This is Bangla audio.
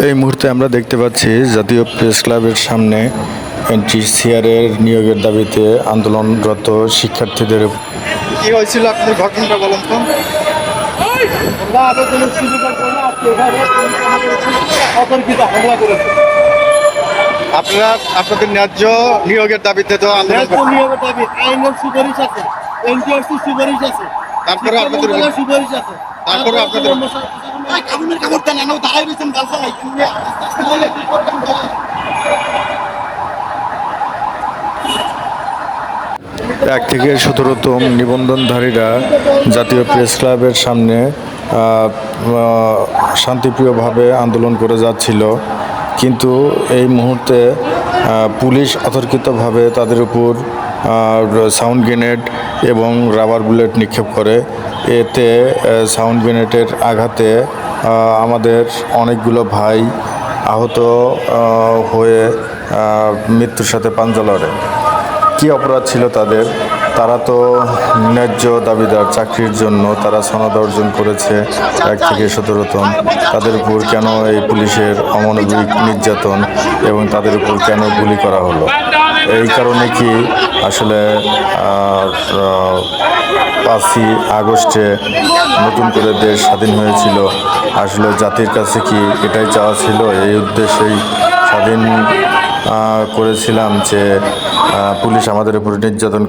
এই মুহূর্তে আমরা দেখতে পাচ্ছি জাতীয় প্রেস ক্লাবের সামনে এনটিসিআরের নিয়োগের দাবিতে আন্দোলনরত শিক্ষার্থীদের। কি হয়েছিল আপনাদের ঘটনাটা বলুন তো? আপনারা আপনাদের ন্যায্য নিয়োগের দাবিতে তো আন্দোলন তারপরে আপনাদের এক থেকে 17তম নিবন্ধনধারীরা জাতীয় প্রেস ক্লাবের সামনে শান্তিপ্রিয়ভাবে আন্দোলন করে যাচ্ছিল, কিন্তু এই মুহূর্তে পুলিশ অতর্কিতভাবে তাদের উপর সাউন্ড গ্রেনেড এবং রাবার বুলেট নিক্ষেপ করে। এতে সাউন্ড গ্রেনেডের আঘাতে আমাদের অনেকগুলো ভাই আহত হয়ে মৃত্যুর সাথে পাঞ্জা লড়ে। কী অপরাধ ছিল তাদের? তারা তো ন্যায্য দাবিদার, চাকরির জন্য তারা সনদ অর্জন করেছে 1 থেকে 17তম। তাদের উপর কেন এই পুলিশের অমানবিক নির্যাতন এবং তাদের উপর কেন গুলি করা হলো? এই কারণে কি আসলে 5ই আগস্টে নতুন করে দেশ স্বাধীন হয়েছিল? আসলে জাতির কাছে কি এটাই চাওয়া ছিল? এই উদ্দেশ্যেই স্বাধীন করেছিলাম যে পুলিশ আমাদের উপর নির্যাতন